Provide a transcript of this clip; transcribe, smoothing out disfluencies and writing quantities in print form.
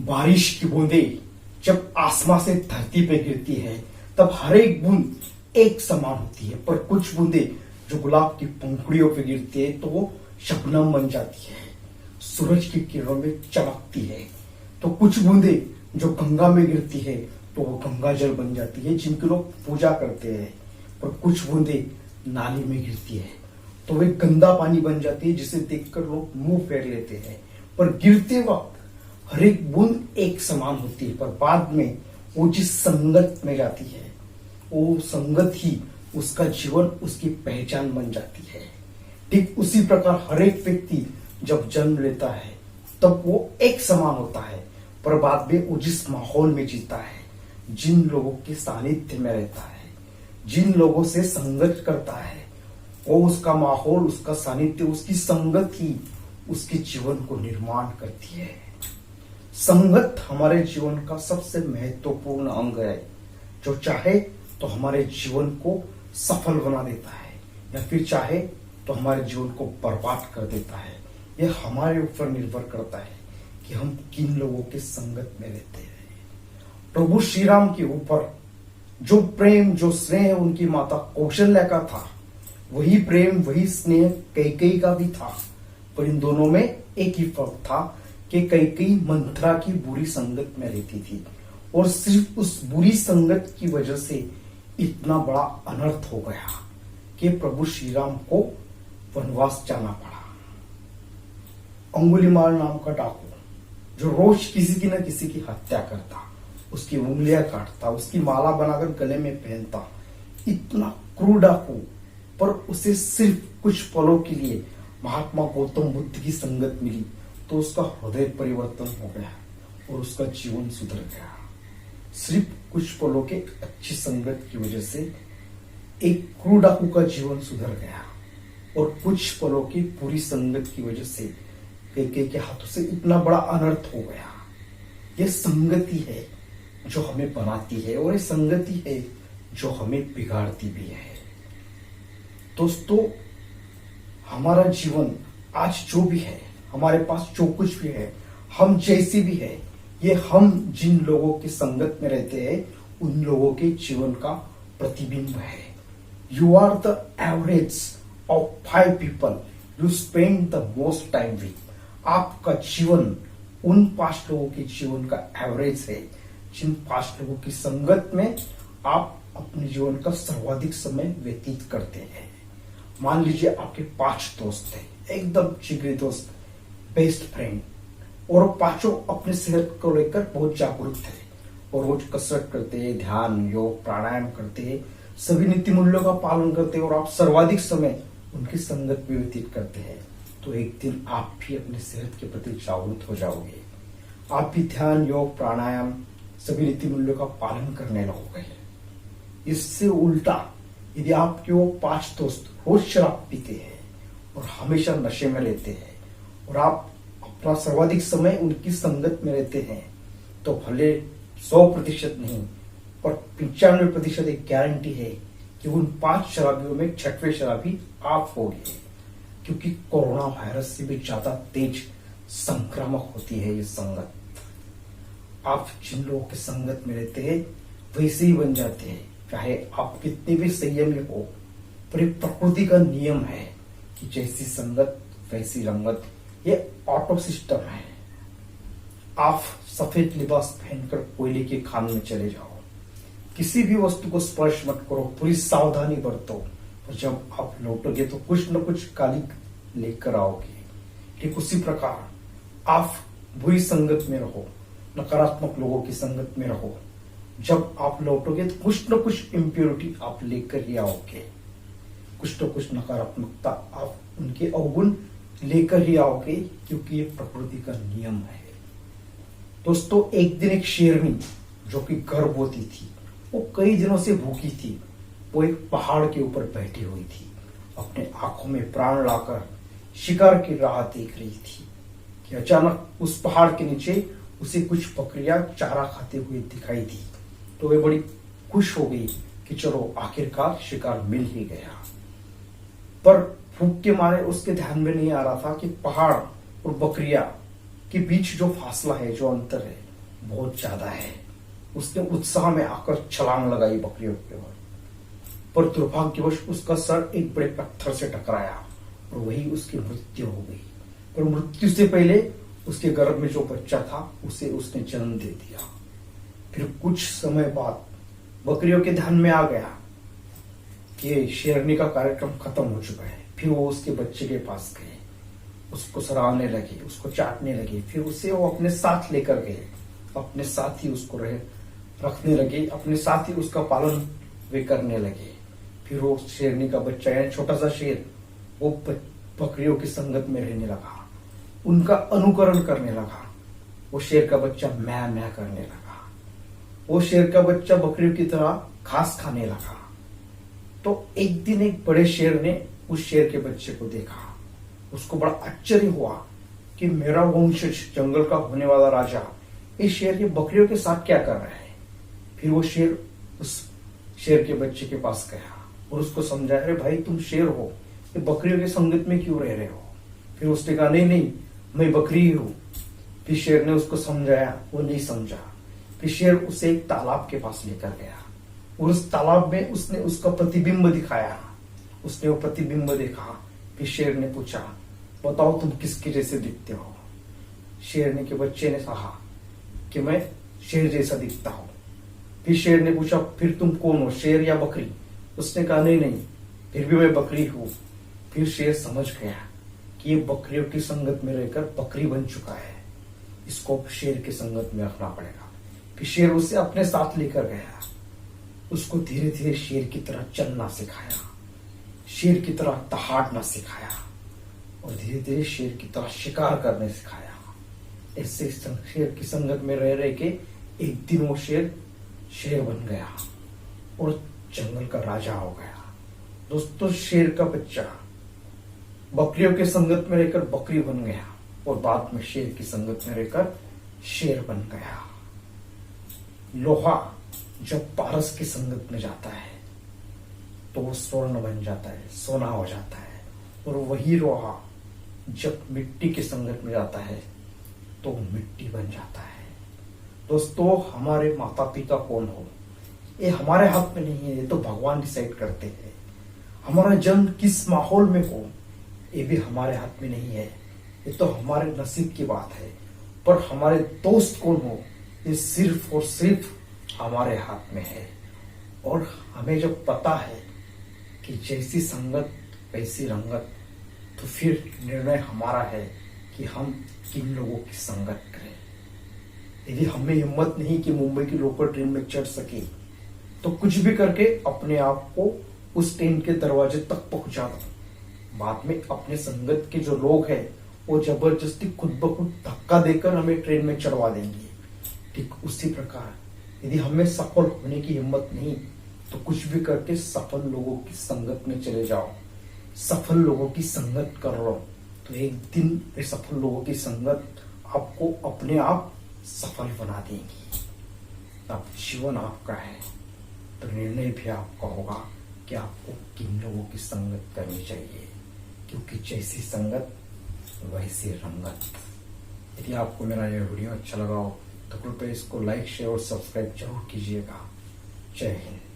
बारिश की बूंदें जब आसमां से धरती पे गिरती है तब हर एक बूंद एक समान होती है, पर कुछ बूंदें जो गुलाब की पंखुड़ियों पे गिरती है तो वो शबनम बन जाती है, सूरज की किरणों में चमकती है। तो कुछ बूंदें जो गंगा में गिरती है तो वो गंगा जल बन जाती है जिनकी लोग पूजा करते हैं, पर कुछ बूंदें नाली में गिरती है तो वे गंदा पानी बन जाती है जिसे देखकर लोग मुंह फेर लेते हैं। पर गिरते वक्त हर एक बूंद एक समान होती है, पर बाद में वो जिस संगत में जाती है वो संगत ही उसका जीवन, उसकी पहचान बन जाती है। ठीक उसी प्रकार हर एक व्यक्ति जब जन्म लेता है तब वो एक समान होता है, पर बाद में वो जिस माहौल में जीता है, जिन लोगों के सानिध्य में रहता है, जिन लोगों से संगत करता है, वो उसका माहौल, उसका सानिध्य, उसकी संगत ही उसके जीवन को निर्माण करती है। संगत हमारे जीवन का सबसे महत्वपूर्ण अंग है, जो चाहे तो हमारे जीवन को सफल बना देता है या फिर चाहे तो हमारे जीवन को बर्बाद कर देता है। यह हमारे ऊपर निर्भर करता है कि हम किन लोगों के संगत में रहते हैं। प्रभु श्री राम के ऊपर जो प्रेम, जो स्नेह उनकी माता कौशल्या का था, वही प्रेम, वही स्नेह कैकेयी का भी था, पर इन दोनों में एक ही फर्क था कि कैकेयी मंथरा की बुरी संगत में रहती थी और सिर्फ उस बुरी संगत की वजह से इतना बड़ा अनर्थ हो गया कि प्रभु श्री राम को वनवास जाना पड़ा। अंगुलीमाल नाम का डाकू जो रोज किसी की न किसी की हत्या करता, उसकी उंगलियां काटता, उसकी माला बनाकर गले में पहनता, इतना क्रूर डाकू, पर उसे सिर्फ कुछ पलों के लिए महात्मा गौतम बुद्ध की संगत मिली तो उसका हृदय परिवर्तन हो गया और उसका जीवन सुधर गया। सिर्फ कुछ पलों के अच्छी संगत की वजह से एक क्रूर डाकू का जीवन सुधर गया और कुछ पलों की बुरी संगत की वजह से कैकेयी के हाथों से इतना बड़ा अनर्थ हो गया। यह संगति है जो हमें बनाती है और ये संगति है जो हमें बिगाड़ती भी है। दोस्तों, हमारा जीवन आज जो भी है, हमारे पास जो कुछ भी है, हम जैसे भी है, ये हम जिन लोगों की संगत में रहते हैं उन लोगों के जीवन का प्रतिबिंब है। You are the average of 5 people you spend the most time with. आपका जीवन उन 5 लोगों के जीवन का एवरेज है जिन 5 लोगों की संगत में आप अपने जीवन का सर्वाधिक समय व्यतीत करते हैं। मान लीजिए आपके 5 दोस्त हैं, एकदम जिगरी दोस्त, बेस्ट फ्रेंड, और पांचों अपने सेहत को लेकर बहुत जागरूक थे और रोज कसरत करते हैं, ध्यान, योग, प्राणायाम करते हैं, सभी नीति मूल्यों का पालन करते हैं और आप सर्वाधिक समय उनकी संगत में व्यतीत करते हैं। तो एक दिन आप भी अपने सेहत के प्रति जागरूक हो जाओगे। आप भी ध्यान, योग, प्राणायाम, सभी नीति मूल्यों का पालन करने लगोगे। इससे उल्टा यदि आपके वो 5 दोस्त रोज शराब पीते हैं और हमेशा नशे में रहते हैं और आप अपना सर्वाधिक समय उनकी संगत में रहते हैं, तो भले 100% नहीं पर 95% एक गारंटी है कि उन 5 शराबियों में 6वें शराबी आप होंगे, क्योंकि कोरोना वायरस से भी ज्यादा तेज संक्रामक होती है ये संगत। आप जिन लोगों के संगत में रहते हैं वैसे ही बन जाते हैं, चाहे आप कितने भी संयमी हो, पर एक प्रकृति का नियम है कि जैसी संगत वैसी रंगत, ये ऑटो सिस्टम है। आप सफेद लिबास पहनकर कोयले की खान में चले जाओ, किसी भी वस्तु को स्पर्श मत करो, पूरी सावधानी बरतो, और जब आप लौटोगे तो कुछ न कुछ काली लेकर आओगे। ठीक उसी प्रकार आप बुरी संगत में रहो, नकारात्मक लोगों की संगत में रहो, जब आप लौटोगे तो कुछ न कुछ इम्प्योरिटी आप लेकर ही आओगे, कुछ न कुछ नकारात्मकता आप उनके अवगुण लेकर ही आओगे, क्योंकि ये प्रकृति का नियम है। दोस्तों, एक दिन एक शेरनी जो कि गर्भवती थी, वो कई दिनों से भूखी थी, वो एक पहाड़ के ऊपर बैठी हुई थी, अपने आंखों में प्राण लाकर शिकार की राह देख रही थी कि अचानक उस पहाड़ के नीचे उसे कुछ बकरियां चारा खाते हुए दिखाई दी। तो वे बड़ी खुश हो गई कि चलो आखिरकार शिकार मिल ही गया। पर भूख के मारे उसके ध्यान में नहीं आ रहा था कि पहाड़ और बकरियां के बीच जो फासला है, जो अंतर है, बहुत ज्यादा है। उसने उत्साह में आकर छलांग लगाई बकरियों के ओर, पर दुर्भाग्यवश उसका सर एक बड़े पत्थर से टकराया और वही उसकी मृत्यु हो गई। पर मृत्यु से पहले उसके गर्भ में जो बच्चा था उसे उसने जन्म दे दिया। फिर कुछ समय बाद बकरियों के ध्यान में आ गया कि शेरनी का कार्यक्रम खत्म हो चुका है। फिर वो उसके बच्चे के पास गए, उसको सराहने लगे, उसको चाटने लगे। फिर उसे वो अपने साथ लेकर गए, अपने साथ ही उसको रखने लगे, अपने साथ ही उसका पालन वे करने लगे। फिर वो शेरनी का बच्चा यानी छोटा सा शेर वो बकरियों की संगत में रहने लगा, उनका अनुकरण करने लगा। वो शेर का बच्चा मैं मैं करने लगा। वो शेर का बच्चा बकरियों की तरह घास खाने लगा। तो एक दिन एक बड़े शेर ने उस शेर के बच्चे को देखा। उसको बड़ा आश्चर्य हुआ कि मेरा वंशज जंगल का होने वाला राजा इस शेर के बकरियों के साथ क्या कर रहा है। फिर वो शेर उस शेर के बच्चे के पास गया और उसको समझाया, अरे भाई तुम शेर हो, ये बकरियों की संगत में क्यों रह रहे हो। फिर उसने कहा नहीं नहीं मैं बकरी ही हूं। फिर शेर ने उसको समझाया, वो नहीं समझा। फिर शेर उसे एक तालाब के पास लेकर गया और उस तालाब में उसने उसका प्रतिबिंब दिखाया। उसने वो प्रतिबिंब देखा। फिर शेर ने पूछा, बताओ तुम किसके जैसे दिखते हो। शेरनी के बच्चे ने कहा कि मैं शेर जैसा दिखता हूं। फिर शेर ने पूछा, फिर तुम कौन हो, शेर या बकरी। उसने कहा नहीं नहीं फिर भी मैं बकरी हूं। फिर शेर समझ गया कि ये बकरियों की संगत में रहकर बकरी बन चुका है, इसको शेर की संगत में रखना पड़ेगा। फिर शेर उसे अपने साथ लेकर गया, उसको धीरे धीरे शेर की तरह चलना सिखाया, शेर की तरह दहाड़ना सिखाया और धीरे धीरे शेर की तरह शिकार करने सिखाया। ऐसे शेर की संगत में रह रहे के एक दिन वो शेर बन गया और जंगल का राजा हो गया। दोस्तों, शेर का बच्चा बकरियों के संगत में रहकर बकरी बन गया और बाद में शेर की संगत में रहकर शेर बन गया। लोहा जब पारस की संगत में जाता है तो वो स्वर्ण बन जाता है, सोना हो जाता है। और वही लोहा जब मिट्टी की संगत में जाता है तो मिट्टी बन जाता है। दोस्तों, हमारे माता पिता कौन हो ये हमारे हाथ में नहीं है, ये तो भगवान डिसाइड करते हैं। हमारा जन्म किस माहौल में हो ये भी हमारे हाथ में नहीं है, ये तो हमारे नसीब की बात है। पर हमारे दोस्त कौन हो ये सिर्फ और सिर्फ हमारे हाथ में है। और हमें जब पता है कि जैसी संगत वैसी रंगत, तो फिर निर्णय हमारा है कि हम किन लोगों की संगत करें। यदि हमें हिम्मत नहीं कि मुंबई की लोकल ट्रेन में चढ़ सके तो कुछ भी करके अपने आप को उस ट्रेन के दरवाजे तक पहुंचा दो। बाद में अपने संगत के जो लोग हैं वो जबरदस्ती खुद ब खुद धक्का देकर हमें ट्रेन में चढ़वा देंगे। ठीक उसी प्रकार यदि हमें सफल होने की हिम्मत नहीं तो कुछ भी करके सफल लोगों की संगत में चले जाओ, सफल लोगों की संगत कर लो, तो एक दिन ये सफल लोगों की संगत आपको अपने आप सफल बना देंगी। अब जीवन आपका है तो निर्णय भी आपका होगा कि आपको किन लोगों की संगत करनी चाहिए, क्योंकि जैसी संगत वैसी रंगत। यदि आपको मेरा यह वीडियो अच्छा लगा हो तो कृपया इसको लाइक शेयर और सब्सक्राइब जरूर कीजिएगा। जय हिंद।